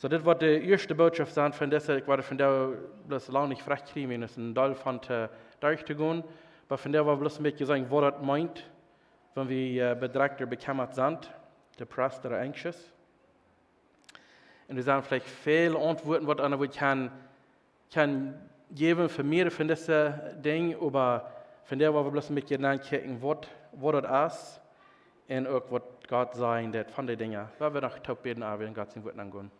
So, das war die erste Botschaft sein, von der ich war von der bloß lange nicht frech kriegen, es ist ein Teil von durchzugehen, aber von der war bloß ein bisschen sagen, was das meint, wenn wir bedrückt oder bekemmat sind, depressed oder anxious. Und wir sagen vielleicht viele Antworten, was einer kann geben für mehr von diesen Dingen, aber von der war wir bloß ein bisschen nachdenken, was das ist und auch was Gott sagen wird von den Dingen. Weil wir noch taub beten, aber in Gott sind Worten angehen.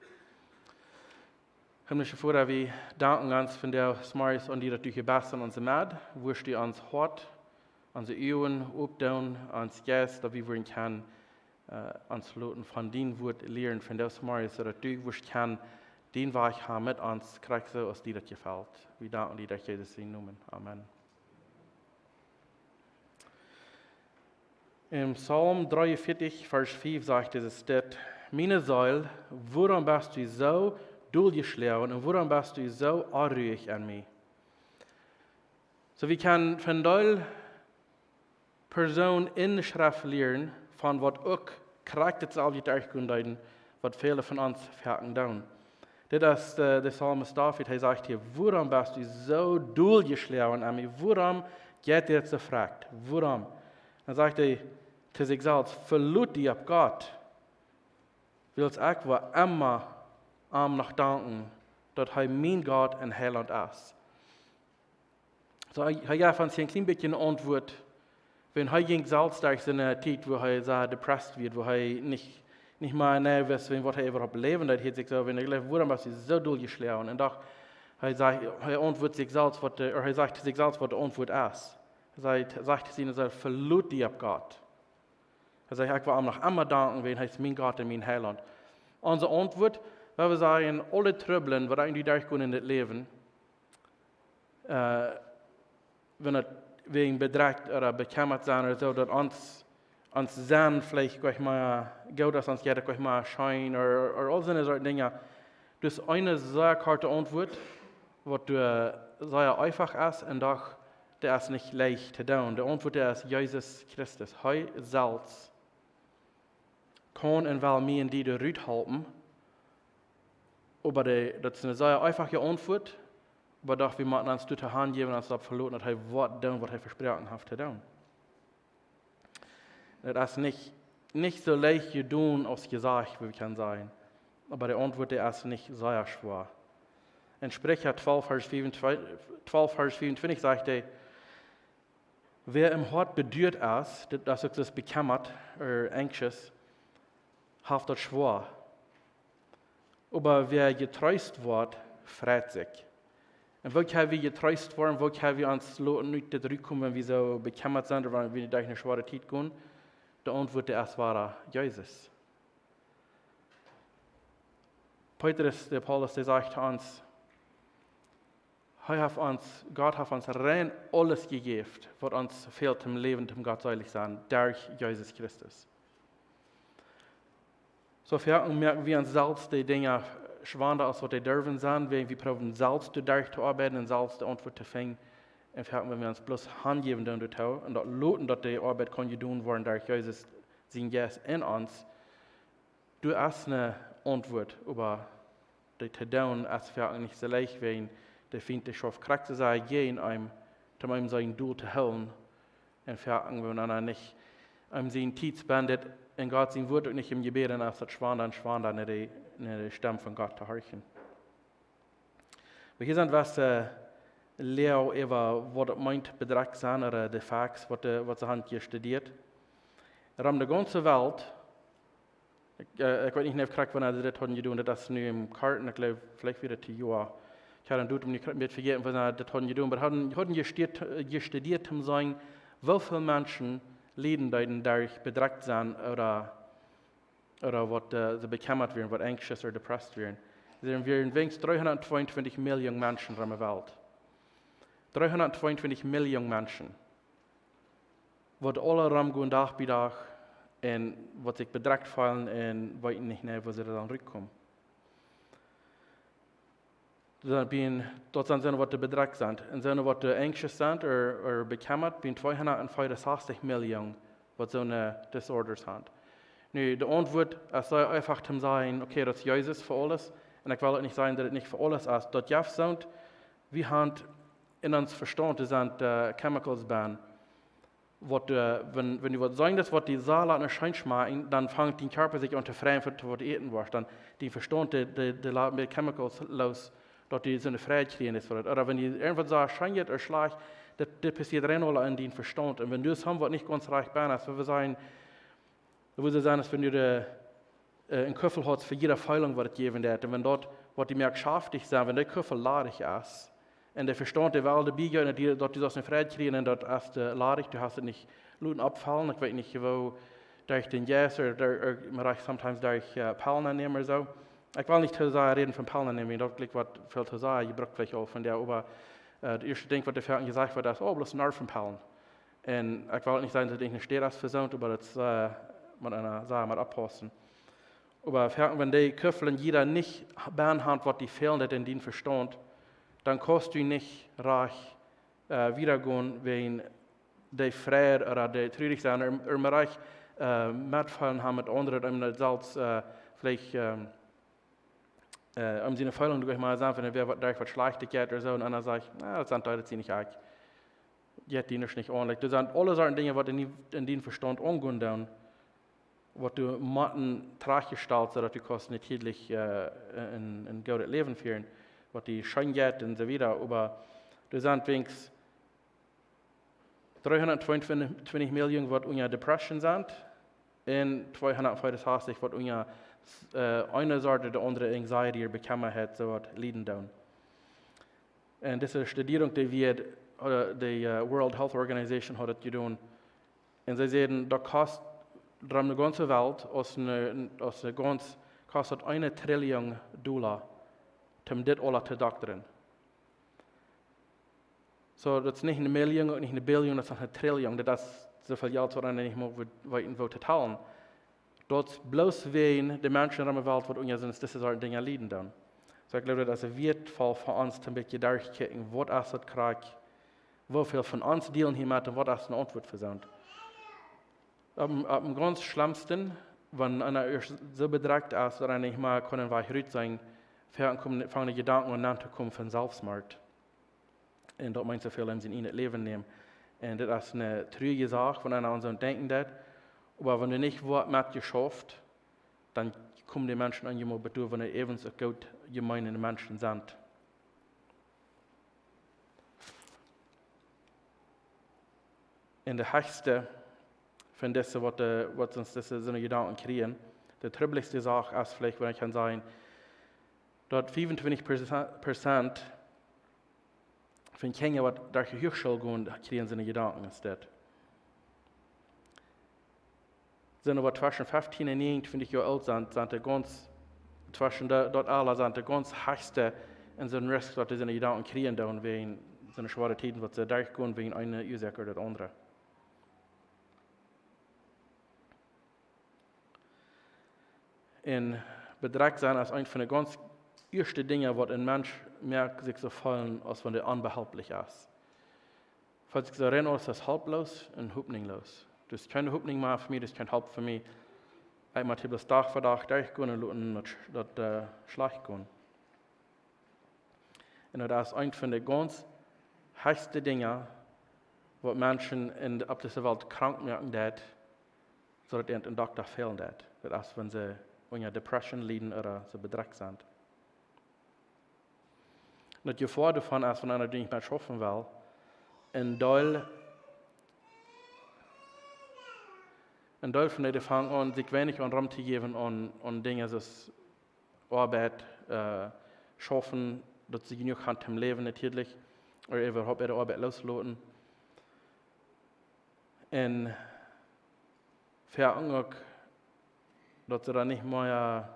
Himmlische Vater, wir danken uns von der Smarts und die natürlich bessern uns Mad, wo die uns hart, unsere Ehren, Obdown, uns Gäste, dass wir wollen kann, uns Leuten von den Wort lernen, von der Smarts, dass du, wo kann, den Weg haben mit uns, kriegst du, aus dir das gefällt. Wir danken dir, dass Jesus ihn nennen. Amen. Im Psalm 43, Vers 5 sagt es dort, meine Seele, warum bist du so durchgeschlagen und warum bist du so unruhig an mich? So, wir können von der Person in der Schrift lernen, von was auch Charakter zu all durchgehen, was viele von uns verhaken down. Das ist der Psalmist David, er sagt hier, warum bist du so durchgeschlagen an mich? Warum geht dir so fragt? Warum? Dann sagt er zu sich selbst, verlut dich auf Gott. Willst ich war immer noch danken, dass er mein Gott und Heiland ist. So, ich habe ein klein bisschen Antwort, wenn er ging selbst durch seine Zeit, wo er sehr depressed wird, wo er nicht mehr nervös ist, was er überhaupt leben hat, hat sich so, wenn er lebt, warum ist er so durchgeschlagen? Und doch, er antwortet sich selbst, er sagt sich selbst, was die Antwort ist. Er sagt zu ihnen, verlut dich auf Gott. Er sagt, ich will noch immer danken, wenn er ist mein Gott und mein Heiland. Unsere Antwort, weil wir sagen, alle Trübeln, die eigentlich durchgehen in das Leben, wenn es wegen Bedrekjt oder Bekjemmat sein oder so, dass uns sehen vielleicht gleich mal, Gott, dass uns jeder gleich mal scheint oder all solche Dinge. Das ist eine sehr kurze Antwort, was sehr einfach ist und doch der ist nicht leicht zu tun. Die Antwort ist Jesus Christus. Er selbst kann und will mir in die Rüt halten. Aber das ist eine sehr einfache Antwort, aber doch wir müssen uns durch die Hand geben, uns das verloren, dass er was tun, was er versprochen hat zu tun. Das ist nicht so leicht zu tun, als gesagt, wie wir können sagen. Aber die Antwort ist nicht sehr schwer. In Sprecher 12, Vers 24 sagt er, wer im Hort bedürrt ist, das ist das Bekjemmat oder anxious, hat das schwer. Aber wer getreust wird, freut sich. Und wo können wir getreust werden, wo können wir uns nicht zurückkommen, wenn wir so bekjemmat sind oder wenn wir durch eine schwere Zeit gehen? Die Antwort ist war Jesus. Petrus, der Paulus, der sagt uns, Gott hat uns rein alles gegeben, was uns fehlt im Leben, zum Gott seilig sein, durch Jesus Christus. So merken wir uns selbst die Dinge schwander, als was die dürfen sein, wenn wir probieren selbst durchzuarbeiten und selbst die Antwort zu finden. Und wenn wir uns bloß handgeben und das loten, dass die Arbeit kann getan werden durch Jesus, sein Geist in uns, du hast eine Antwort, aber die zu tun, ist nicht so leicht, wenn der Feind die schafft, kriegt zu sein, gehen um sein Duel zu holen, und wenn einer nicht sein Zeit spendet, in Gott sein Wort und nicht im Gebet, dann ist das schwander in die Stimme von Gott zu horchen. Wir hier sind was Lehre über, was das meint, Bedrekjt sein, oder die Facts, was sie haben hier studiert. Um die ganze Welt, ich weiß nicht, wann sie das haben getan, das ist nur im Karten, ich glaube, vielleicht wieder zu Jahr. Ich habe dann nicht vergessen, was sie das haben getan, aber haben gestudiert, sagen, wie viele Menschen leiden durch Bedrekjt sein oder was sie bekjemmat werden, was anxious oder depressed werden. Wir werden wenigstens 322 Millionen Menschen in der Welt. 322 Millionen Menschen, die alle rumgehen Tag bei Tag und die sich bedrückt fühlen und weiten nicht mehr, wo sie dann zurückkommen. Dort sind sie, die bedrückt sind. Und sie, die anxious sind oder bekjemmat, sind 265 Millionen, die so eine Disorders haben. Nu, die Antwort ist einfach zu sagen, okay, das ist Jesus für alles, Und ich will auch nicht sagen, dass es nicht für alles ist. Dort Jeff sagt, wir haben in uns Verstand, das sind Chemicals ban. Wenn du sagen, das was die Saal an der Schein schmecken, dann fängt dein Körper sich an zu freuen, für was du essen willst. Dann die Verstand, die lassen mit Chemicals los, dass die so eine Freiheit kriegen ist. Oder wenn die irgendwas sagen, Schein geht oder schlecht, das passiert rein in deinem Verstand. Und wenn du es haben, was nicht ganz reich bist, also wir sagen, dass wenn du einen Köffel hast für jede Feilung, was es geben wird, und wenn dort, was die merkschaftlich sind, wenn der Köffel ladig ist, und der Verstand der Welt dabei geht, und dort die das eine Freiheit kriegen, und dort ist ladig, du hast es nicht Luten abfallen, ich weiß nicht, wo durch den Jes oder sometimes durch Pallen nehmen oder so. Ich will nicht reden von Pallen nehmen, dort liegt was viel zu sagen, ich brauche vielleicht auch von der, aber das erste Ding, was der Ferien gesagt wird, ist, bloß ein von Pallen. Und ich will nicht sagen, dass ich nicht stehe, das versucht, aber das mit einer Sache mal abpassen. Aber wenn die Köffeln jeder nicht behandelt, was die fehlen, in den Verstand, dann kannst du nicht reich wiedergehen, wenn die Freude oder die traurig sind, oder man reich mitfallen haben mit anderen, um selbst vielleicht um seine Fehlung durch mal sagen, wenn was schlecht geht oder so, und einer sagt, das sind Leute, die nicht eigentlich, die nicht ordentlich. Das sind alle solche Dinge, die in den Verstand angehen, was du matten trage stellst, dass du kannst nicht täglich ein gutes Leben führen, was die schön geht und so weiter. Aber du sind wenigstens 322 Millionen, was unter Depression sind, und 250, was unter eine Sorte der andere Anxiety oder Bekjemmat hat, so was Leiden down. Und diese Studierung, die die World Health Organization hat getan, und sie sagen, da kostet die ganze Welt kostet $1 Trillion, um das alles zu doktoren. So, das ist nicht eine Million und nicht eine Billion, das ist eine Trillion. Das ist so viel Geld, was man nicht mehr zu teilen. Das ist bloß wegen der Menschen in der Welt, die uns sind, diese Sorten Dinge leiden dann. So, ich glaube, das ist ein wertvoll für uns, ein bisschen durchzugucken, was ist das Krieg, wie viel von uns dealen hier mit und was ist eine Antwort für sind. Am ganz schlimmsten, wenn einer so bedrückt ist, oder nicht mal können wir ruhig sein, fangen die Gedanken an zu kommen von Selbstmord. Und das meint so viel, in ihr Leben nehmen. Und das ist eine traurige Sache, wenn einer an so denken das. Aber wenn du nicht was mit geschafft, dann kommen die Menschen an jemand betur, wenn er eben so gut gemeine Menschen sind. Und der höchste von dessen, was uns diese so eine Gedanken kriegen, die trüblichste Sache ist vielleicht, wenn ich kann sagen, dort 25% von Kindern, die durch die Hochschule gehen, kriegen so eine Gedanken instead. Sind aber zwischen 15 und 29 Jahre alt sind die ganz, zwischen dort alle sind die ganz höchste in so einem Risk, dass sie so eine Gedanken kriegen, wegen so eine schwere Zeiten, was sie durchgehen, wegen einer Ursache oder der andere. In Bedrekjt sein ist eines von den ganz ersten Dingen, was ein Mensch merkt, sich so fallen, als wenn er unbehelflich ist. Falls ich so erinnere, ist das halblos und hoffnungslos. Das ist keine Hoffnung mehr für mich, das ist kein Halt für mich. Ich muss das Tag für Tag durchgehen und das schlecht gehen. Und das ist eines von den ganz höchsten Dingen, was Menschen auf dieser Welt krank merken, so dass ein Doktor fehlen. Das ist, wenn sie unter Depression leiden oder so bedrückt sind. Und die Gefahr davon ist, wenn einer die nicht mehr schaffen will, ein Teil von denen fangen an, sich wenig an Raum zu geben an Dinge, das Arbeit, schaffen, dass sie genug haben zum Leben natürlich, oder überhaupt ihre Arbeit loslassen. Und verangert, dass sie dann nicht mehr,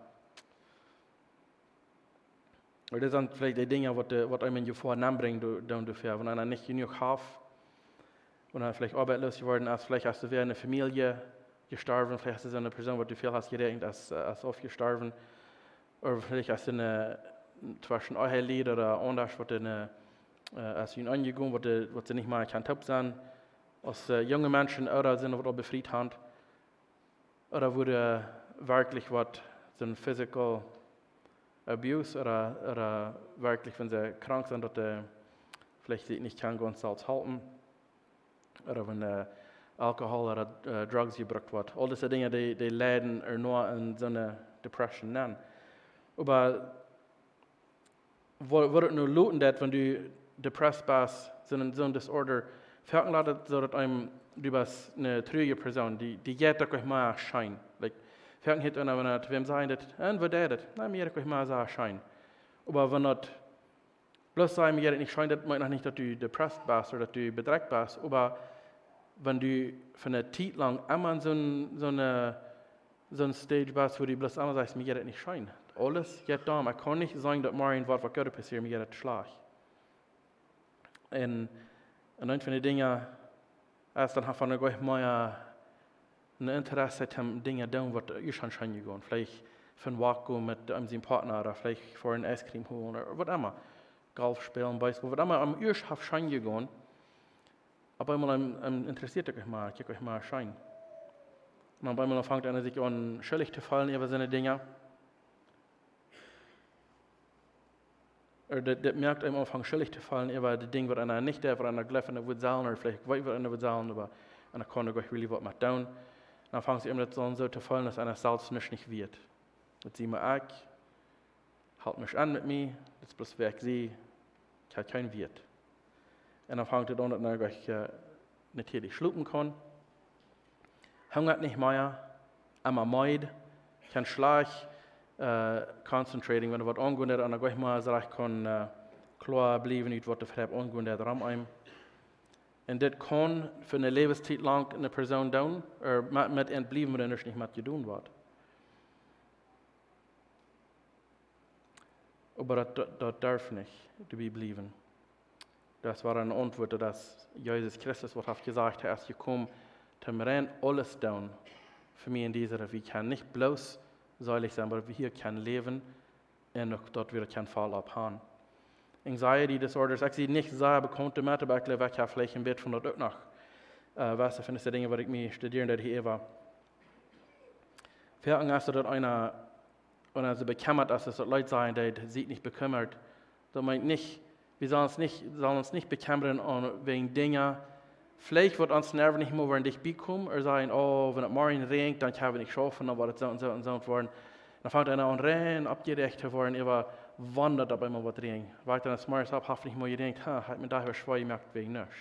oder das sind vielleicht die Dinge, was einem in Gefahr anbringt, wenn einer nicht genug hat, und dann vielleicht arbeitslos geworden ist, vielleicht hast du während eine Familie gestorben, vielleicht hast du so eine Person, die du viel hast gedacht, als aufgestorben, oder vielleicht hast du zwischen euer Lied oder anders, als ihnen angegangen, was sie nicht mal kann top sein, als junge Menschen oder sind, die befreit haben, oder wurde wirklich was so ein physical Abuse oder wirklich, wenn sie krank sind, dass vielleicht sie nicht kann ganz selbst halten. Oder wenn Alkohol oder Drugs gebraucht wird. All diese Dinge, die leiden nur in so einer Depression nennen. Aber wo es nur looten, wenn du depressed bist, so ein Disorder, fällt mir so, dass du bist eine trüge Person, die geht doch mal schein. Like, fällt mir an, wenn er wem sagen, und was ist das? Nein, mir geht mal so schein. Aber wenn das bloß sagen, mir geht nicht schein, das meint noch nicht, dass du depressed bist oder dass du bedreckt bist, aber wenn du für eine Zeit lang immer so eine Stage bist, wo du bloß einmal sagst, mir geht das nicht schein. Alles geht da. Ich kann nicht sagen, dass morgen was Gott passiert, mir geht das schlecht. Und ein von den Dingen ist, dann habe ich mal ein Interesse an Dingen tun, was ich schon schein gehen. Vielleicht für ein Awakomen mit einem Partner oder vielleicht für ein Eiscreme holen oder was immer. Golf spielen, Baseball, was immer. Am Ursch habe ich schein gehen. Aber einmal interessiert euch mal, guckt euch mal schein. Und dann einmal fängt einer sich an, schuldig zu fallen über seine Dinge. Oder das merkt einem anfangen, schuldig zu fallen über die Dinge, was einer nicht der, was einer glaubt, einer wird zahlen, oder vielleicht weiß, was einer wird zahlen, aber einer kann doch really was mit tun. Dann fangen sie immer so zu fallen, dass einer selbst nicht wird. Jetzt sehen wir, halt mich an mit mir, das ist bloß wer ich sehe, ich habe keinen Wert. Und dann fängt es an, dass ich natürlich schlucken kann. Hungert nicht mehr, einmal meid, kann schlecht concentrating, wenn er was angehen hat, dann ich mal sagen, ich kann klar bleiben, nicht was er angehen hat, ram. Und das kann für eine Lebenszeit lang eine Person tun, oder mit entblieben, wenn er nicht mehr tun wird. Aber das darf nicht dabei bleiben. Das war eine Antwort, dass Jesus Christus hat gesagt, er ist gekommen, um alles tun für mich in dieser Welt. Ich kann nicht bloß seilig sein, aber wir hier kann leben und dort wieder keinen Fall abhaben. Anxiety disorders, ich sehe nicht sehr bekannte mit, aber ich glaube, ich habe vielleicht ein bisschen von dort auch noch. Was sind die Dinge, was ich mir studieren, dass hier war. Vielleicht ist dort einer, wenn er so bekümmert ist, dass Leute sagen, die sich nicht bekümmert. Das meint nicht, wir sollen uns nicht bekümmern wegen Dingen. Vielleicht wird uns Nerven nicht mehr wenn dich bekommen, oder sagen, oh, wenn es morgen regnet, dann kann ich nicht schaffen, dann wird es so und so und so worden. Dann fängt einer an, rein, abgerecht zu werden, über wandert aber immer was regnet. Weil dann das morgens ab, hoffentlich mal gedacht, hat mir daher schwer gemerkt, wegen nichts.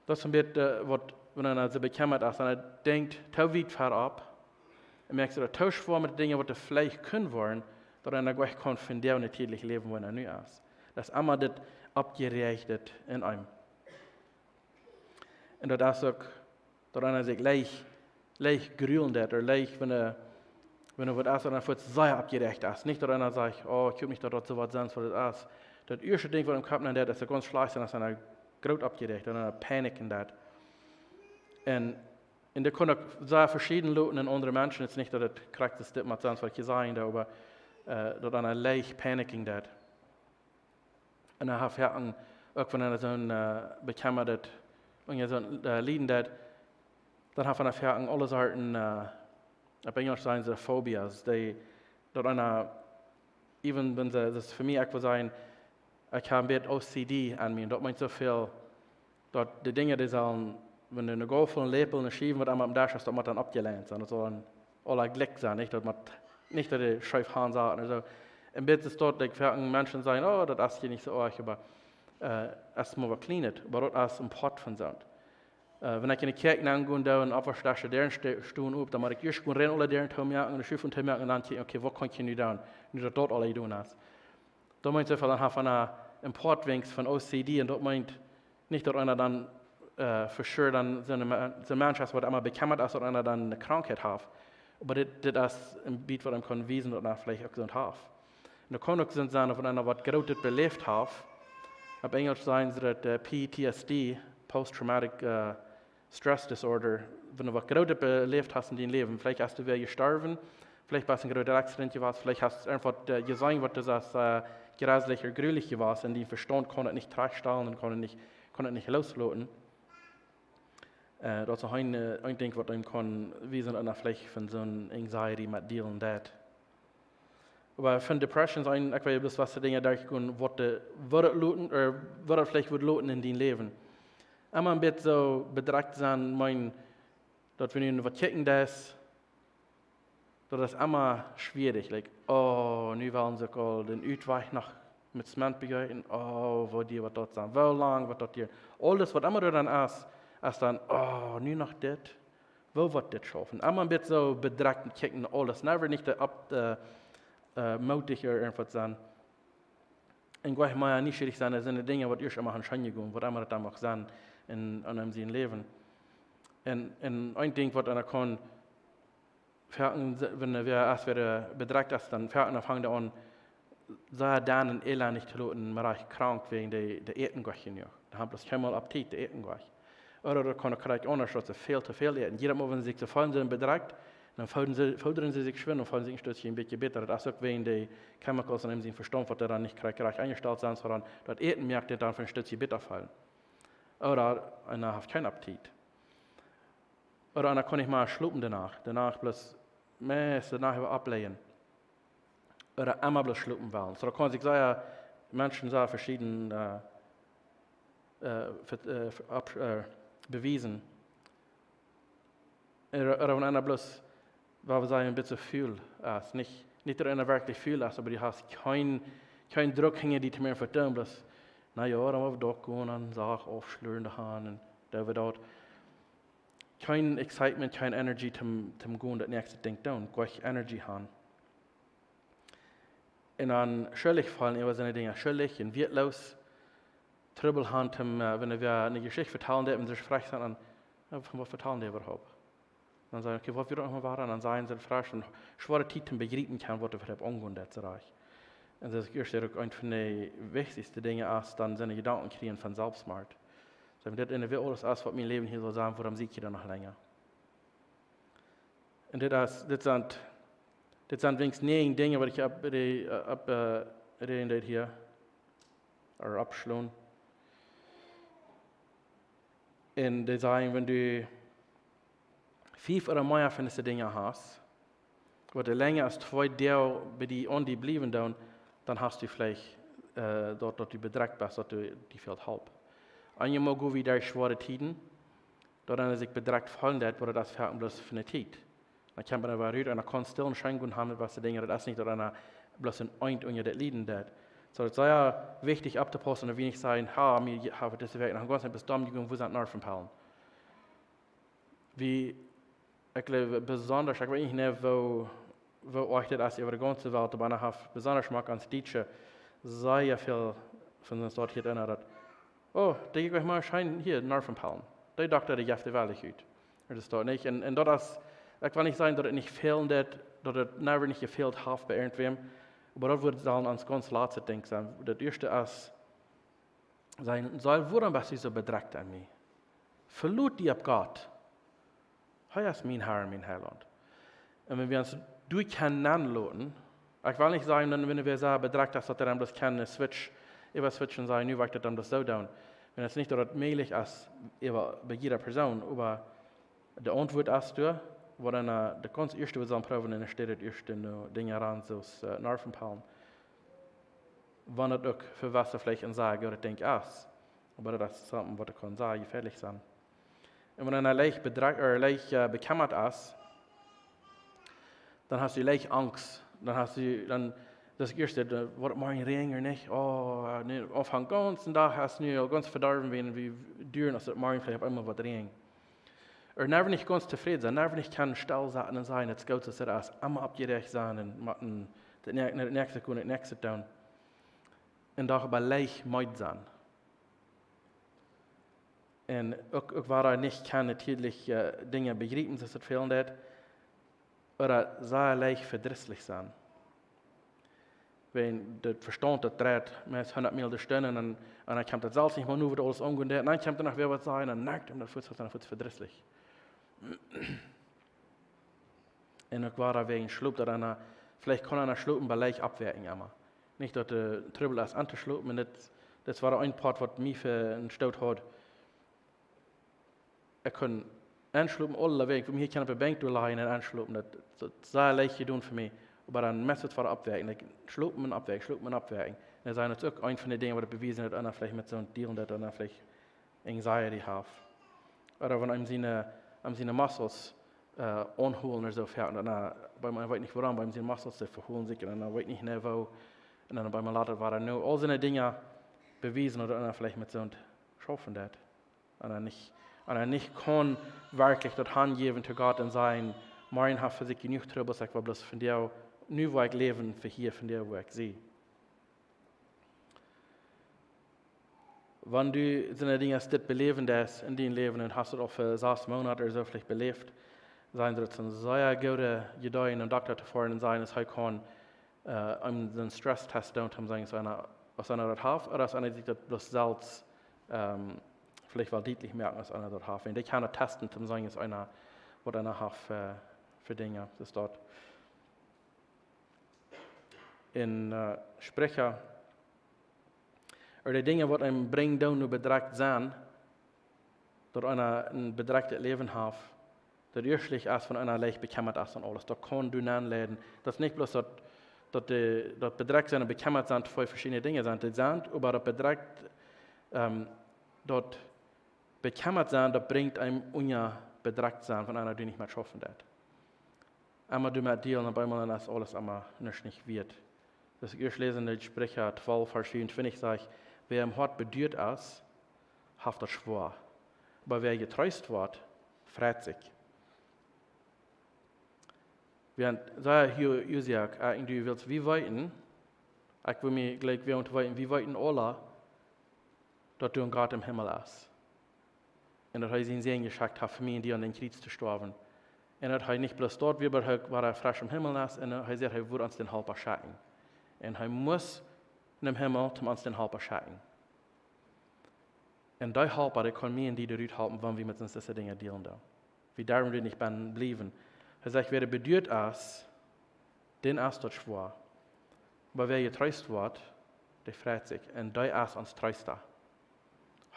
Das ist ein bisschen, wenn einer so bekümmert ist, und er denkt, zu weit ab, und merkt, dass er tausch vor mit Dingen, die vielleicht können werden, dass er gleich kann von der und täglich leben, wenn er nicht ist. Das ist immer das abgerechnet in einem. Und das ist auch, dass einer sich leicht grühlen hat, oder leicht, wenn er was ist, dann wird es sehr abgerecht ist. Nicht, dass einer sagt, oh, ich habe nicht dort so was sonst, was das ist. Das erste Ding, was im Kopf hat, ist ganz schlecht, dass einer groß abgerecht, und einer Panik in das. Und da kann auch sehr verschiedene Leute und andere Menschen, jetzt nicht, dass das korrekt ist, mit sonst, was ich sagen, aber dass einer leicht Panik in das. Und dann habe ich auch wenn einer so ein Bekjemmat hat, und so ein Lieden hat, dann habe ich alle Sorten, auf Englisch sagen sie Phobias, dass einer, even wenn sie, das für mich auch sagen, ich habe ein bisschen OCD an mir, und das meint so viel, dass die Dinge, die sollen, wenn du eine Golf und Lepel und eine Schiebe mit einmal am Dash hast, dass man dann abgelehnt sein, das soll alle Glück sein, nicht, dass die scheif Hand sagen, also, ein bisschen ist dort, dass Menschen sagen, oh, das ist hier nicht so arg, aber erstmal was cleanet, aber das ist ein Pot von Sand. Wenn ich in die Kirche angehe und auf der Straße deren stehen auf, dann mache ich erst rein alle deren Tömer und Schiff und Tömer und dann okay, was kann ich nicht tun? Nicht dort alle tun hast. Da meint es dann haben wir einen Portwinks von OCD und dort meint nicht, dass einer dann für sure dann so ein Mensch ist, was einmal bekümmert ist, oder einer dann eine Krankheit hat. Aber das ist ein Bild, was einem kann wissen, dass er vielleicht auch gesund hat. Und da kann auch sein, wenn einer was Großes belebt hat. Auf Englisch sagen sie das PTSD, Post-Traumatic Stress Disorder, wenn du was Großes belebt hast in deinem Leben. Vielleicht hast du wieder gestorben, vielleicht hast du ein großes Accident gewesen, vielleicht hast du einfach gesagt, was das grässlich oder grülich gewesen, und dein Verstand kann es nicht tragstellen und kann es nicht loslassen. Das ist ein Ding, was einem kann, wie so einer vielleicht von so einer Anxiety mit dealen hat. Aber von Depressions ein, ich weiß nicht, was die Dinge durchgehen, was vielleicht wird loten in dein Leben. Immer ein bisschen so bedreckt sein, dass wenn du was kicken das ist immer schwierig. Like, oh, nu wollen sie all den Uitweich noch mit Cement begleiten. Oh, wo die was dort sein, wo lang, was dort hier. Alles, was immer du dann ist dann, oh, nu noch das. Wo wird das schaffen? Immer ein bisschen so bedreckt und kicken alles. Never nicht mutig oder irgendwas sein. Und gleich mal nicht schwierig sein, das sind die Dinge, die ich immer an Schein gehen, was immer das auch sein in einem Leben. Und ein Ding, was einer kann, wenn wir erst wieder bedreckt ist, dann fangen an, sei dann in Elend nicht zu lassen, man ist krank wegen der Etengleichen. Da haben bloß keinmal Appetit, der Etengleich. Oder da kann er anders, dass sie viel zu viel essen. Jeder Mal, wenn sie sich zu fallen sind bedreckt, dann fördern sie sich schwer und fallen sich ein bisschen bitter. Das ist auch wegen der Chemicals, an dem sie verstanden wird, der dann nicht gleich eingestellt sind, sondern das Eten merkt, der dann für ein Stückchen bitter fallen. Oder einer hat keinen Appetit. Oder einer kann nicht mal schlucken danach bloß danach ablehnen. Oder einmal bloß schlucken wollen. So da kann sich sagen, Menschen sagen verschieden bewiesen. Oder wenn einer bloß, weil wir sagen, ein bisschen fühlt, nicht dass einer wirklich fühlt, aber die hast kein Druck hängen, die zu mir vertellen, bloß, naja, dann wollen wir doch gehen und Sachen aufschlüren daheim und da wird dort. Kein Excitement, kein Energy zum Gehen, das nächste Ding tun, gleich Energy haben. Und dann schuldig fallen, über seine Dinge schuldig und wertlos, Trübel haben, wenn wir eine Geschichte vertellen, und sich fragt dann, von was vertellen die überhaupt? Dann sagen okay, was wir doch mal waren, dann sagen sie fragt und schwere Titen begreifen kann, was wir für umgehen, das Reich. Und das ist auch eine von den wichtigsten Dingen, als dann seine Gedanken kriegen von Selbstmord. Wenn das in der Welt alles ist, was mein Leben hier soll sein, warum sehe ich dann noch länger? Und das sind wenigstens 9 Dinge, die ich reden hier, oder abschlug. Und die sagen, wenn du 5 oder mehr von diesen Dingen hast, wo du länger als 2 Teile bei die bleiben, dann hast du vielleicht dort du bedreckt bist, dass du die fehlt halb. Einmal go wieder schwere Tiden, dann sich bedreckt fallen, wo das fährt bloß für eine Zeit. Dann kann man aber rühren, einer kann still und schein haben, was die Dinge, das ist nicht, oder einer bloß ein Oint unter das Lieden dat. So, es ist sehr wichtig abzupassen und wenig sagen, mir habe das Weg nach ganz bis dumm gegangen, wo sind Nerven fallen. Wie, ich glaube, besonders, ich weiß nicht, wo euch das über die ganze Welt, aber ich habe besonders mag ans Deutsche sehr viel von uns dort hier erinnert. Oh, da gehe ich mal schein hier Nervenpallen. Die dachte, die gibt die Welt gut. Das ist dort nicht. Und das, ich will nicht sagen, dass es nicht fehlen, dass es never nicht gefehlt hat bei irgendwem. Aber das wird dann ans ganz letzte Ding sein. Das erste ist, sein soll, woran bist du so bedreckt an mich? Verlut die ab Gott. Hei ist mein Herr, mein Heiland. Und wenn wir uns durchkennen lassen, ich will nicht sagen, wenn wir sagen, bedreckt ist, dass er dann das kann switchen und sagen, nu wird dann das so down. Wenn es nicht dort möglich ist, bei jeder Person, aber die Antwort ist da, wo dann der ganz erste wird proben, und steht das erste Dinge ran, so Nervenpallen. Wann das auch für was er vielleicht sagen oder denkt ist, aber das ist something, was er kann sagen, gefährlich sein. Und wenn er leicht bekjemmat ist, dann hast du leicht Angst, dann das erste, wird morgen Regen oder nicht? Oh, nee, auf den ganzen Tag hast du ganz verdorben werden, wie dürren, als es morgen vielleicht immer was Regen. Oder never nicht ganz zufrieden sein, never nicht kann still sein und sein, jetzt geht es erst immer abgerecht sein und machen das nächste Kunde, das nächste tun. Und darüber leicht meid sein. Und auch war er nicht kann natürlich Dinge begreifen, dass es fehlen wird, oder sehr leicht verdrisslich sein. Wenn der Verstand das dreht, mit 100 Mil der Stunde, und dann kommt das selbst nicht mal nur, wie alles umgehen, und dann kommt er noch wieder was sagen, und dann merkt er, das wird verdrisslich. Und auch war er wegen Schlup, dass vielleicht kann einer schlupen, bei leicht abwerken immer. Nicht, dass der Trübel ist anzuschlupen, und das war ein Part, was mich für einen Staut hat. Er kann anschlupen, alle Weg. Für mich kann ich auf der Bank durchleihen und anschlupen, das ist sehr leicht gedaan für mich. aber dann messt es abwägen, schluckt man abwägen. Das ist auch ein von den Dingen, die bewiesen hat, einer vielleicht mit so einem Deal, dass einer vielleicht Anxiety hat. Oder wenn einem seine Muscles anholen oder so fährt, und dann, bei mir weiß nicht woran, bei seine Muscles sich verholen sich, und dann weiß nicht mehr wo, und dann bei mir later war er nur, all seine Dinge bewiesen, oder einer vielleicht mit so einem schaffen hat. Und er nicht kann wirklich das Handgeben zu Gott und sein, mein hat für sich genug Trübel, sagt, war bloß von dir, nur wo ich leben, für hier, von dir, wo ich sehe. Wenn du so eine Dinge beleben hast in deinem Leben und hast du auch für 6 Monate oder so vielleicht belebt, sein wird es ein sehr guter Idee, einen Doktor zu fahren und sein, dass er kann einen Stresstest tun, um zu sagen, was einer das hat, oder dass einer sich das bloß selbst vielleicht wel deutlich merken, was einer das hat. Und ich kann testen, um zu sagen, was einer hat für Dinge. Das ist dort in Sprecher. Oder die Dinge, die einem bringen, nur bedreckt sein, dass einer ein bedrecktes Leben hat, das erstlich ist von einer leicht bekemmat ist und alles. Da kann du anleiten. Das ist nicht bloß, dass bedreckt sein und bekemmat sind zwei verschiedene Dinge sind. Die sind, aber das bedreckt, dort bekemmat sein, das bringt einem bedreckt sein, von einer, die nicht mehr schaffen wird. Einmal du mit dir und bei mir ist alles einmal nicht wird. Das ich lesen in Sprecher 12, Vers 24 sagt, wer im Hort bedürt ist, haft er schwor. Aber wer getreust wird, freut sich. Während hier Usiak, du willst wie weiten, ich will mir gleich weiten, wie weiten alle, dass du Gott im Himmel ist. Und dass er seinen Segen geschickt hat, für mich und dir an den Krieg zu sterben. Und dass er nicht bloß dort, war er frisch im Himmel ist, und er sagt, er wird uns den Helfer schicken. Und er muss in dem Himmel, um uns den Helfer schicken. Und der Helfer, der kann mir und die dort helfen, wenn wir mit uns diese Dinge dealen. Wie darum wir nicht bleiben. Er sagt, wer bedürt ist, den ist dort schwor. Aber wer getreust wird, der freut sich. Und der ist uns treuster.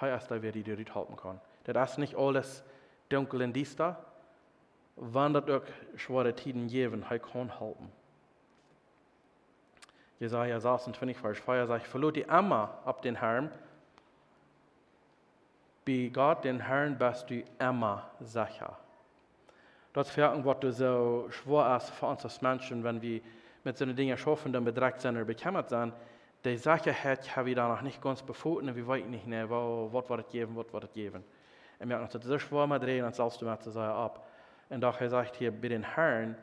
Er ist der, wer die dort helfen kann. Das ist nicht alles dunkel und düster. Wenn das auch schwere Tiden geben, er kann helfen. Jesaja 26, Vers 4 sagt, verlor die immer ab den Herrn. Bei Gott, den Herrn, bist du immer sicher. Das fährt, was du so schwor ist für uns als Menschen, wenn wir mit so Dingen schaffen, dann bedreckt sind oder bekemmat sind, die Sicherheit habe ich da noch nicht ganz befunden und wir wissen nicht mehr, was wird es geben. Und wir merken, dass so schwer mit drehen, und selbst du mit zu sagen ab. Und doch er sagt hier, bei den Herrn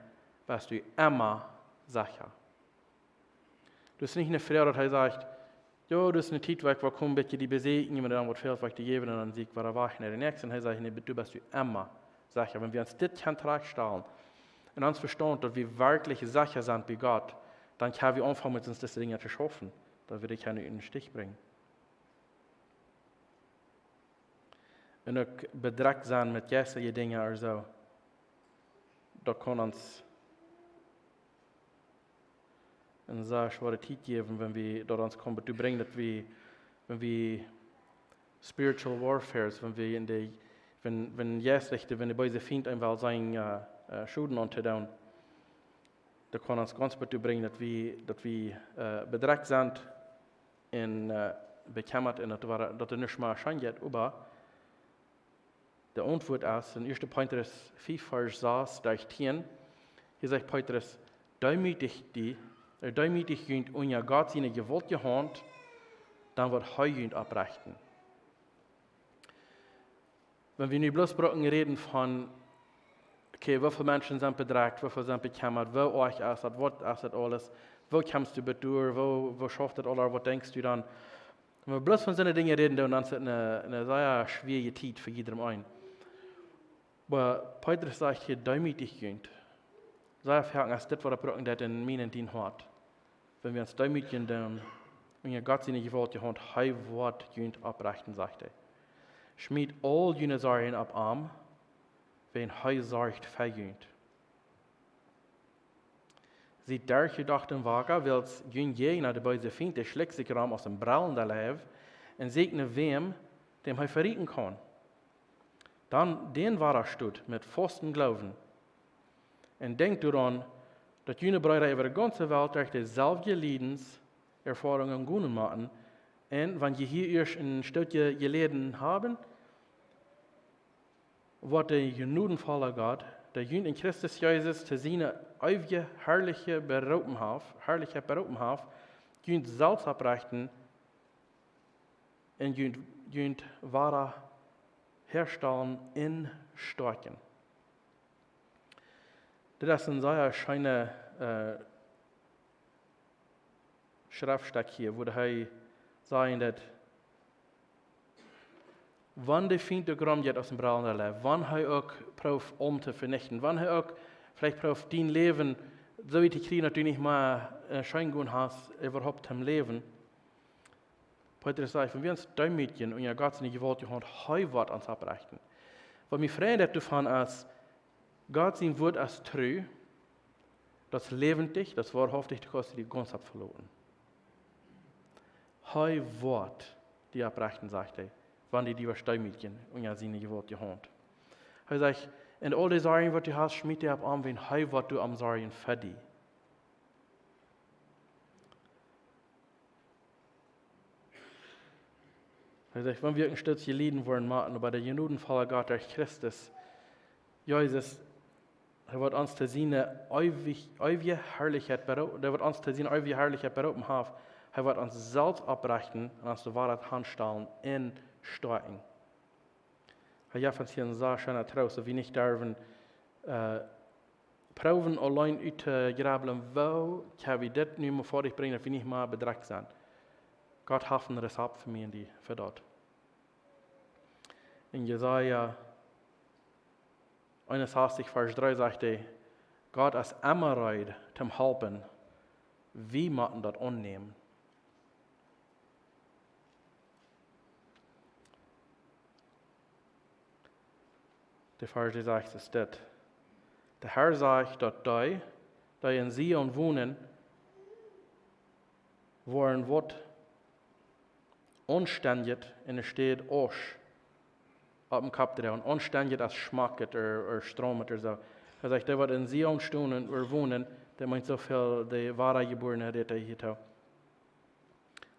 bist du immer sicher. Du bist nicht eine Frau, dass er sagt, ja, du bist eine Zeit, wo ich komme, ein bisschen die besiegen, und dann wird viel, was ich dir geben, und dann sieg, was er war. Und der nächste, er sagt, nee, du bist immer sicher. Wenn wir uns das stellen und uns verstehen, dass wir wirklich sicher sind bei Gott, dann können wir anfangen, mit uns diese Dinge zu schaffen. Da würde ich keine in den Stich bringen. Und auch bedreckt sein mit jährlichen Dingen oder so, da kann uns eine sehr schwere Zeit geben, wenn wir dort uns kommen. Du bringst das wie, wenn wir Spiritual Warfares, wenn wir wenn die böse Feind einmal seine Schulden anzutun, da kann uns ganz gut bringen, dass wir bedreckt sind in Bekjemmat, und dass nicht mehr scheint, aber der Antwort ist, in 1. Petrus 5, Vers 6, da ich 10, hier sagt Petrus, demütig jünt und ja Gott seine gewollte Hand, dann wird er jünt abrichten. Wenn wir nicht bloß reden von, okay, wie viele Menschen sind bedreckt, wie viele sind bekjemmat, wo euch ist das, was ist das alles, wo kommst du durch, wo schafft das alles, was denkst du dann? Wenn wir bloß von solchen Dingen reden, dann ist es eine sehr schwierige Zeit für jeden einen. Aber Petrus sagt hier, demütig jünt. Sehr verhängt ist das, was er brauchen, das in meinen Dien hat. Wenn wir uns demütigen, dann, wenn ihr Gott seine gewollte Hand, er wird jünt abrichten, sagt er. Schmied all jene Sorgen ab Arm, wenn er sorgt verjünt. Sie derche dachten wager, wils jün jener de böse Feind, der schlägt sich ram aus dem Braulen der Leib, und segne wem, dem er verrieten kann. Dann den war er stut mit festem Glauben. Und denkt daran, dass jene Brüder über die ganze Welt durch dieselbe Lebenserfahrungen gehen machen. Und wenn je hier erst ein Stückchen geleden haben, wird der genudenvolle Gott, der jüngst in Christus Jesus zu seiner ewigen herrlichen Berupenhaft, jüngst selbst abrichten und jüngst wahre herstellen in Stärken. Das ist ein sehr schöner Schriftstück hier, wo er sagt, dass wann der Feind der Gramm geht aus dem braunen Leben, wann er auch probt, zu vernichten, wann er auch vielleicht probt, dein Leben so wie die kriegen, dass du nicht mehr Schein hast, überhaupt im Leben. Petrus sagt, wenn wir uns Däumchen und ja Gott nicht gewollt haben, er wird uns abbrechen. Was mich freut davon ist, Gott sein Wort ist treu, das lebendig, das wahrhaftig, du kannst die ganz verloren. Er wird die abbrechen, sagt er, wann die Däumchen und ja sie nicht gewollt haben. Er sagt, in all die Sorgen, was du hast, schmied dir ab an, wenn er wird du am Sorgen für dich. Er sagt, wenn wir ein Stück gelitten wollen, machen, aber der genudenvolle Gott durch Christus, Jesus, er wird uns zu seiner ewige Herrlichkeit berufen, er wird uns zu seiner ewigen Herrlichkeit berufen haben, er wird uns selbst abbrechen und uns die Wahrheit handstellen in Stärken. Er hat uns hier ein sehr schöner Trost, wie nicht dürfen, proben allein auszugraben, wo kann wir das nicht mehr vor dich bringen, dass wir nicht mehr bedreckt sind. Gott hat ein Rezept für mich und für dort. In Jesaja 61, Vers 3 sagt er, Gott ist immer bereit zum Helfen. Wie machen das annehmen? Der Vers sagt es das. Der Herr sagt, dass die in Zion wohnen, wollen was anständig in der Stadt Osch auf dem Kopf drauf. Anständig als schmacket oder stromet oder so. Er sagt, der wird in Zion stehen oder wohnen, der meint so viel, die wahre Geborene hat er hier.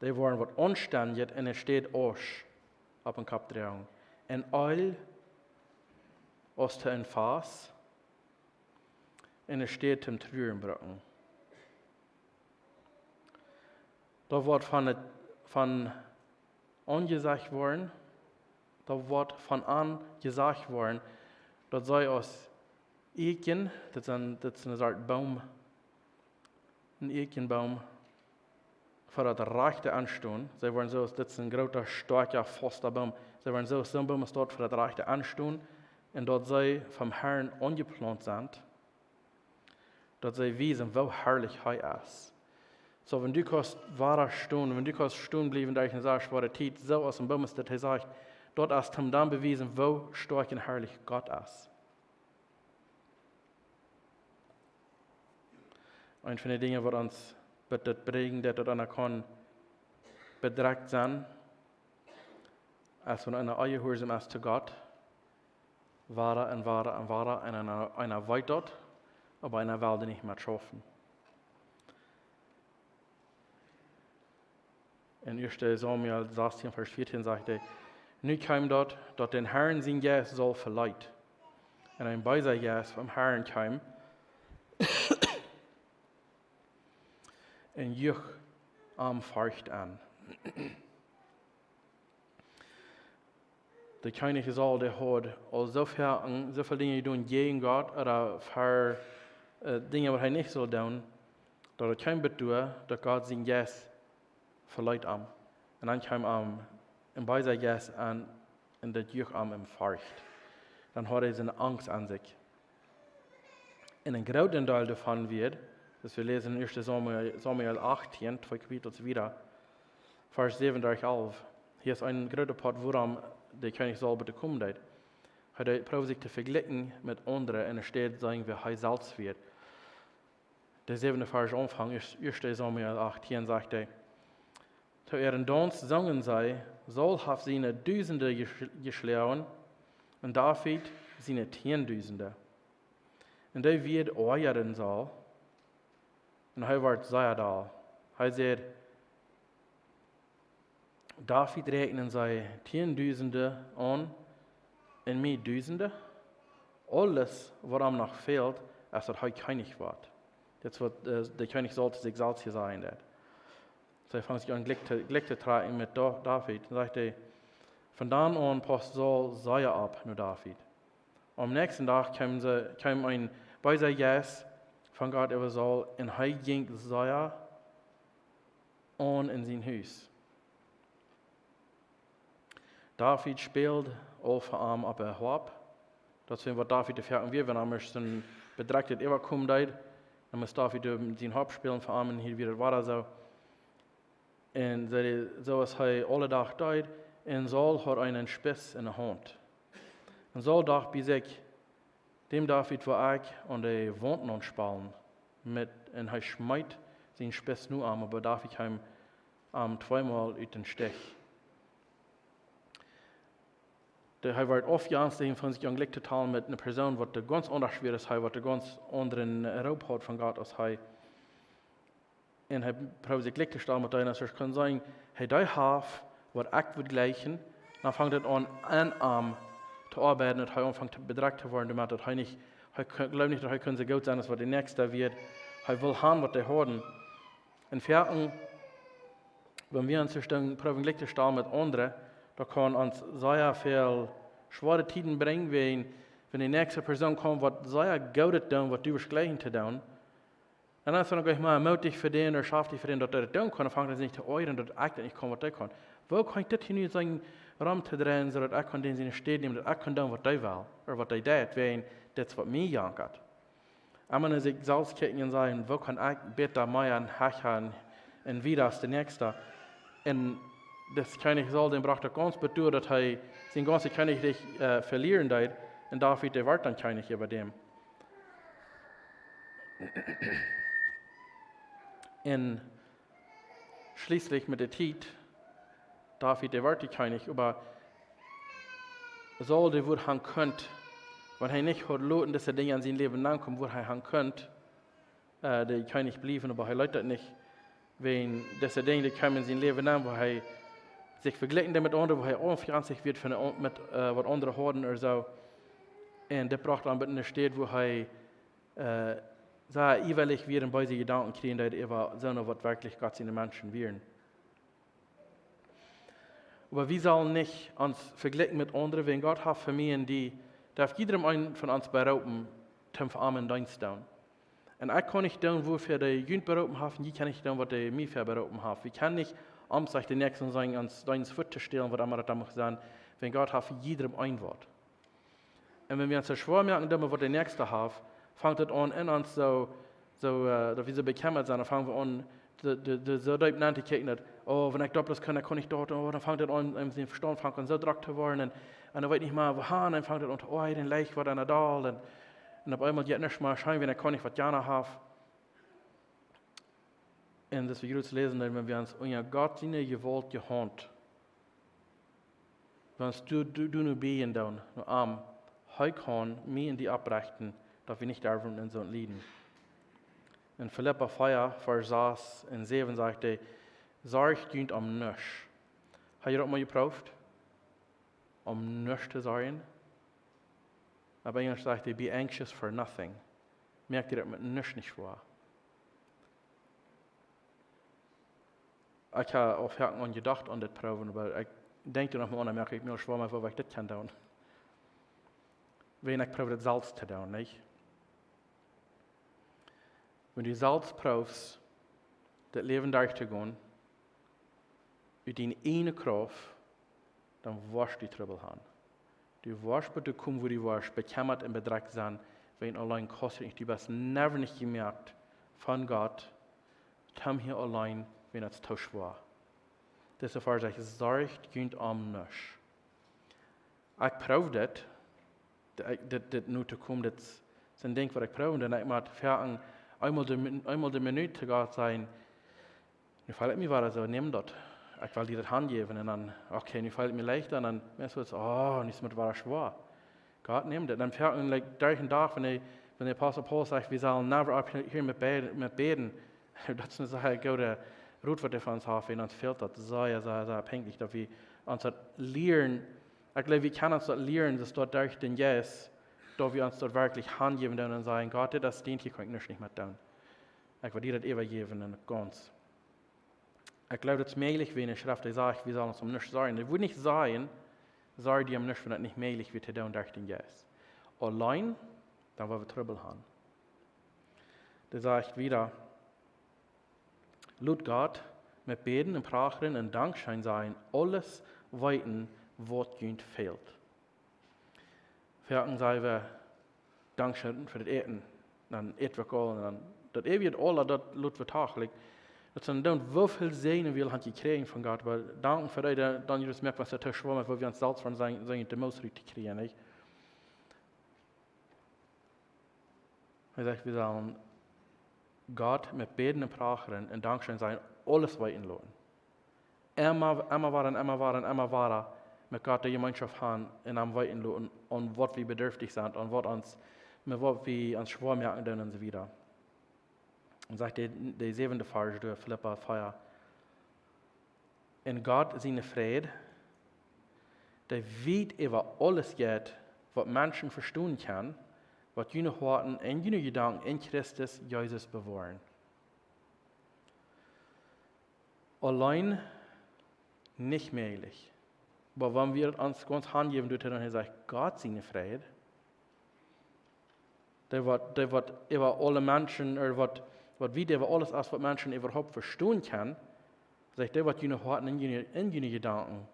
Die wollen was anständig in der Stadt Osch auf dem Kopf drauf. Und all aus der Fass in der Stadt zum Trüren bringen. Da wird von angesagt worden, da wird von an gesagt worden, dass sei aus Eichen, das ist eine Art Baum, ein Eichenbaum, für das Rechte anstehen. Sie wollen so, das ist ein großer, starker, fester Baum. Sie wollen so ein Baum ist dort für das Rechte anstehen, und dort sei vom Herrn angepflanzt sind, dort sei wiesen, wo herrlich er ist. So, wenn du kannst wahrer stehen, wenn du kannst stehen bleiben, da ich nicht sage, war der Zeit so aus dem Baum ist, dass er sagt, dort ist ihm dann bewiesen, wo stark und herrlich Gott ist. Eine von den Dingen, was uns bringen, dass wir kann bedreckt sein, als wenn einer Eiehursam ist zu Gott, wahrer und einer weit dort, aber einer will nicht mehr schaffen. In 1. Samuel 16, Vers 14 sagt er, nu kam dort, dass den Herrn sein Geist soll verleiht. Und ein beiser Geist vom Herrn kam, und juch am Furcht an. Der König ist all, der hat all so viele Dinge tun gegen Gott, oder für Dinge, was er nicht so tun, dass er kein Betur, dass Gott sein Geist verleiht am. Und dann kam im Beisein Geist an, und der juch am im Furcht. Dann hat er seine Angst an sich. In einem großen Teil davon wird, das wir lesen in 1. Samuel 18, 2 Kapitel wieder, Vers 7 durch 11. Hier ist ein großer Part, woran der König Saul bitte kommen wird. Er probiert sich zu vergleichen mit anderen, und er steht, sagen wir, er selbst wird. Der 7. Vers Anfang, 1. Samuel 18, sagt er, zu ihren Dans sangen sei, Saul hat seine Düsende geschlagen, und David seine Tiendüsende. Und der wird euren Saul, Und hij wordt sehr da. Hij zegt, David rekenen zij 10.000 aan en mij duizenden. Alles, wat hem nog fehlt, is dat hij koning wordt. Dat is wat de koning sollte zich zelfs zijn. Zij vangt zich aan gelijk te trekken met David. Dan zegt hij, vandaan aan past Saul zij op naar David. Am nächsten dag kwam een bij zijn jas van God over Saul en hij ging zij aan in zijn huis. David speelt al voor hem op een hoop. Dat is wat David erfahren wir, wenn er zijn Bedrekjt Awakomen deed. Dan moest David zijn hoop spelen voor hem en hier weer waar zo. En zoals hij alle dag deed, en Saul had einen Spitz in de hand. En Saul dacht bij zich, dem David war ik aan de wand aanspalen. En hij smijt zijn Spitz nu aan, maar David hem tweemaal uit den Stich. Hij werd afgeansteld van zich gelijk te talen met een persoon wat ganz anders is, hij wat ganz andere roep had van God als hij. En hij probeert zich gelijk te stellen met een, als er kan zijn, hij die heeft wat ik wil gleichen, dan vangt het aan te arbeiten, dat hij aanvangt te bedreigd te worden, maar dat hij gelooft niet dat hij kan zo goed zijn als wat de nächste wird. Hij wil gaan wat hij horen. En vierten, wenn wir uns probieren gelijk te stellen met anderen, dat kan ons sehr veel schwere tijden brengen, wenn die nächste Person kommt, wat sehr gut doen, wat du gleichen te doen. En dan is er nog maar moedig voor den, schafft die voor den, dat er het doen kan, dan vangt het niet te oren, dat ik dat niet kan wat ik kan. Wo kan ik dit hier nu zijn ram te draaien, zodat ik kan den zijn steed nemen, dat ik kan doen wat hij wil, of wat hij deed, wegen dit is wat mij jankert. En dan is ik zelfs kijken en zeggen, wo kan ik beter mij aan hachen en wie dat is de nächste. En das König Saul, den brachte ganz betur, dass er sein ganzes Königreich verlieren deed, und David, der war dann König über dem. Und schließlich mit der Zeit, David, der war der König, aber Saul, der wurde han könnt, wenn er nicht hat loten, dass er Dinge an sein Leben ankommt, wo er han könnt, der König blieben, aber er leitet nicht, wenn dass er Dinge kommen in sein Leben an, wo er sich vergleichen mit anderen, wo er unfreundlich wird mit was andere haben oder so. Und das braucht dann eine Stadt, wo er sehr ewig wird und bei sich Gedanken kriegen, dass er so was wirklich Gott seine Menschen wären. Aber wir sollen nicht uns vergleichen mit anderen, wenn Gott hat für mich, die darf jedem einen von uns berauben, zum Verarmen Dienst tun. Und ich kann nicht tun, wofür die Jünd berauben haben, die kann nicht tun, was die mich für berauben haben. Wir können nicht sich den nächsten sagen, ans deins Futter zu stellen, was immer das sagen, wenn Gott hat für jedem ein Wort. Und wenn wir uns so schwer merken, was der Nächste hat, fängt es an, in uns dass wir so bekemmat sind, dann fangen wir an, so deep nachzudenken, oh, wenn ich das kann ich dort, oh, dann fängt es an, den Verstand fängt an so drack zu werden, und dann weiß nicht mal, wohin, dann fängt es an, oh, den Leicht wird einer da, und auf einmal geht nicht mal schein, wenn ich kann nicht was gerne habe. Und das wir gut lesen, wenn wir uns unter Gott seine Gewalt gehand, wenn du nur beten tun, nur am, heu kann mir in die abrechten, dass wir nicht erben in so ein Lieden. In Philippa 4, Vers 6 und 7 sagt er, sorgt dient am nichts. Hast du das mal geprüft? Am nichts zu sorgen? Aber Englisch sagt er, be anxious for nothing. Merkt ihr das mit nichts nicht vor? Ich habe auf Herzen gedacht an das Proben, aber ich denke noch mal an, merke ich mir schwer, was ich das kann tun. Wenn ich probiere, das Salz zu tun, nicht? Wenn du Salz probst, das Leben durchzugehen, mit deiner einen Kraft, dann wirst du Trouble haben. Du wirst bei dir kommen, wo du wirst, bekemmat und bedreckt sein, wenn allein kostet nicht. Du hast never nicht gemerkt von Gott, komm hier allein, wenn es zu schwer. Deshalb sage ich, sorgt gönnt am nichts. Ich probe das nur zu kommen, das ist ein Ding, was ich probe, und dann ich mal fertig, einmal die Minute Gott sein, nu fällt mir war so, nimm das. Ich will dir das Hand geben, und dann, okay, nu fällt mir leichter, und dann merkst du jetzt, oh, nicht mehr war schwer. Gott nimmt das. Dann fertig, durch den Tag, wenn der Apostel Paul sagt, wir sollen never up hier mit beten, Dat is een zaak goede roet wat van ons heeft en ons fehlt dat sehr abhängig, dat we ons dat leren. Ik geloof, we kunnen ons dat leren, dat staat durch den Jes, dat we ons dat wirklich handgeben doen en sagen, Gott, das Steentje kan ik nu niet meer doen. Ik wil dir dat übergeben en ganz. Ich glaube, das ist möglich, wenn eine Schrift sagt, wir sollen uns nichts sagen. Ich würde nicht sagen, sage die nichts, wenn es nicht möglich wird, zu tun durch den Geist. Allein, dann wollen wir Trouble haben. Das sagt wieder, laut Gott mit Beten und Prachen und Dankschein sein, alles weiten, was uns fehlt. Verken sagen wir Dankschein für das Eten, dann eten wir all, und dann das ewig alles, das laut wir tagelijk. Dat zijn dan zoveel zenen wil han gekregen van God, maar dank voor dat dan je dus merkt wat er tussen was, waar we ons zelfs van zijn de most te krijgen. Hij zegt, we zullen God met beden en praten en dankzij zijn alles wijten laten. Emma waren met God de gemeenschap gaan en hem wijten laten aan wat we bedürftig zijn, aan wat we ons schwaar merken doen en zo wieder. Und sagt der 7. Vers durch Philippa 4. In Gott seine Friede, der weit über alles geht, was Menschen verstehen können, was jene Horten und jene Gedanken in Christus Jesus bewahren. Allein nicht möglich. Aber wenn wir uns ganz handgeben, dann sagt Gott seine Friede, der wird über alle Menschen, oder wat wie der alles als wat Menschen überhaupt verstehen kann, sagt der wat jene Horten in jene Gedanken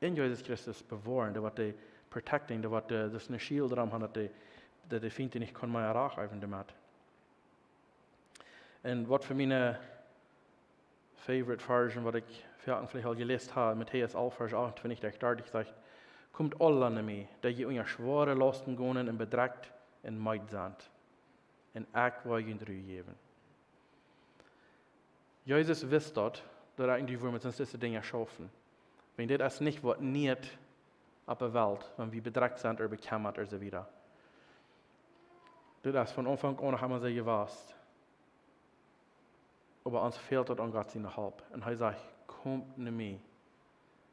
in Jesus Christus bewahren, der wat die protecting, der wat das eine Shield dran hat, der die Finte nicht kann mehr erreichen damit. Und was für meine favorite Version, was ich vielleicht auch gelesen habe, Matthäus 11, Vers 28, der dort sagt, kommt alle an mich, der je unter schwere Lasten gehen und bedreckt und meid sind. Und ich will ihnen Ruhe geben. Jesus wist dat eigentlich wir mit uns diese Dinge schaffen. Wenn das nicht was nicht auf der Welt, wenn wir bedreckt sind oder bekjemmat oder so wieder. Das ist von Anfang an haben wir sie gewusst. Aber uns fehlt das an Gott seine Hilfe. Und er sagt, kommt zu mir.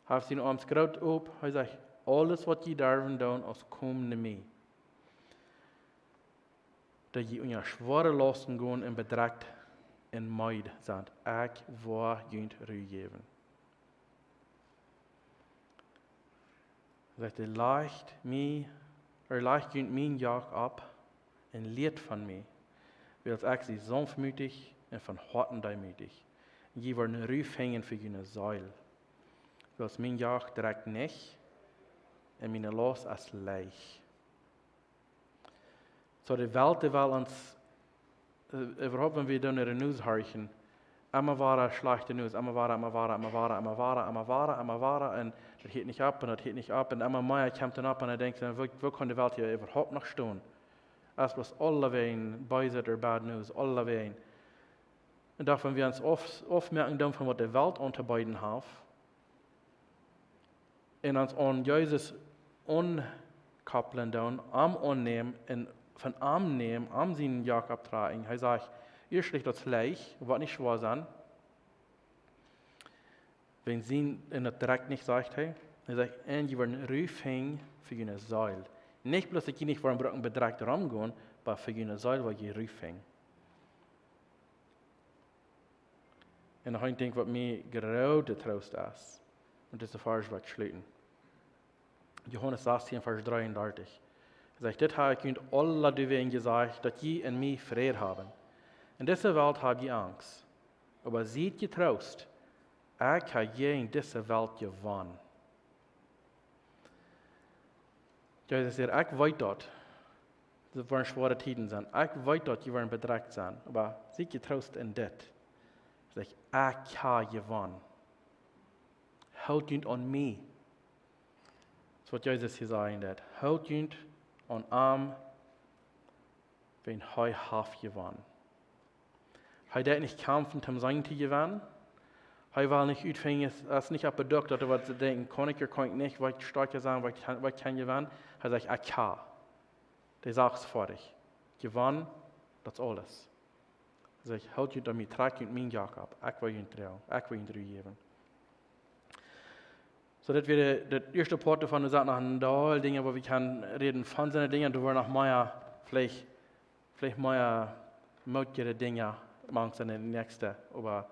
Er hat seine Arme groß auf, er sagt, alles was ihr dürfen tun, ist kommt zu mir. Da ihr unter schwere Lasten gehen und bedreckt en meid sind. Ik wil jullie Ruhe geben. Zegt leicht jullie mijn Jagd ab en leert van mij. Wils ik sie sanftmütig en van harten demütig. Je worden Ruhe hängen für jullie Seil. Wils mijn Jagd direkt nicht en mijn Last als leicht. So die Welt will uns überhaupt, wenn wir dann in der News hören, immer war schlechte News, immer war, und das geht nicht ab, und immer mehr kommt dann ab, und er denkt, wo kann die Welt hier überhaupt noch stehen? Es was alle wehen, böse oder bad News, alle wehen. Und davon wir uns oft merken, von was die Welt unterbeiden hat, und uns an Jesus unkoppeln, am annehmen, und von am nehmen, am seinen Jagd abtragen. Er sagt, ihr schlicht das Leich, was nicht schwer sein. Wenn sie in das direkt nicht sagt, er sagt, und sie werden Rüfing für ihre Säule. Nicht bloß, dass sie nicht vor dem Brücken bedreckt rumgehen, aber für ihre Säule, wo sie Rüfing. Und ich denke, was mir gerade Trost ist, und das ist der Vers, was ich schließen. Johannes 16, Vers 33. Sagt, das habe ich euch alle die gesagt, dass ihr in mir Friede haben. In dieser Welt habt ihr Angst. Aber seid getrost, ich habe je in dieser Welt gewonnen. Jesus sagt, ich weiß dort, das waren schwere Zeiten sein. Ich weiß dort, die waren bedreckt sein. Aber seid getrost in das. Sagt, ich habe gewonnen. Halt euch an mich. Das ist, was Jesus hier sagt. Halt euch an arm, wenn er hat gewonnen. Er hat nicht kämpfen, um sein zu gewinnen. Er will nicht utfängen, es nicht abgedrückt, dass er denken, kann ich nicht, weil ich stärker sein, weil ich kann gewinnen. Er sagt, ich kann. Der sagt es vor dich. Gewonnen, das ist alles. Zeg, houd je daarmee, trek je mijn Jacob. Ik wil je trouw, ik wil je trouw geven. So, dat wir das erste Part davon, wir sagen noch ein paar Dinge, wo wir können reden von seinen Dingen, da waren noch mehr, vielleicht mehr mögliche Dinge, manchmal in den nächsten, aber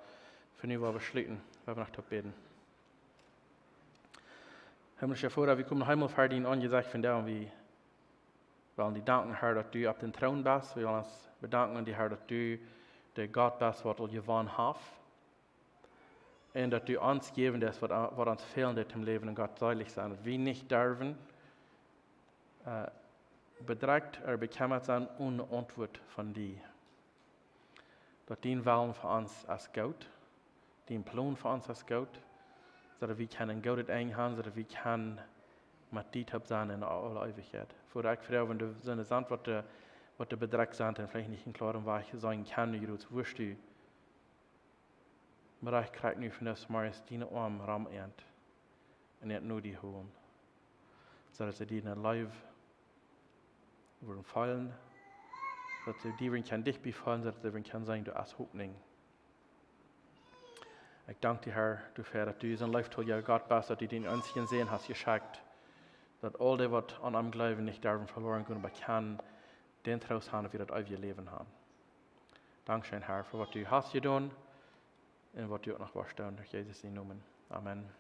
für nun wollen wir schließen, weil wir noch beten. Himmlischer Vater, wir kommen noch einmal vor dir angesagt von dir und wir wollen dir danken, Herr, dass du auf den Thron bist, wir wollen uns bedanken an dir, Herr, dass du der Gott bist, was du gewonnen hast. Und dass du uns geben das, was uns fehlt im Leben, und Gott seilig sein. Dass wir nicht dürfen, bedrückt oder bekjemmat sein ohne Antwort von dir. Dass dein Willen für uns ist gut, dein Plan für uns ist gut, sodass wir können Gott einhaben, sodass wir können mit dir sein in aller Ewigkeit. Vor ich frage, wenn du so eine Sand, was du bedrückt sind, dann vielleicht nicht in klaren Weg sagen kann, wie du es wirst du. Maar ik krijg nu van ons maar eens die arm ram eind. En het nu die holen. Zodat ze die in het leven worden vallen. Zodat ze die kan dicht bevallen, zodat ze kan zijn door als hoopning. Ik dank die Herr, du Vader, dat du zijn leven tot jou God bist, dat du die ons gezien hast geschickt. Dat al die wat aan hem geloven niet daarvan verloren kunnen, maar kan den trouwens hebben, wie dat uit je leven hebben. Dankzij Herr, voor wat du hast gedaan. En wat u ook nog was, door Jezus in noemen. Amen.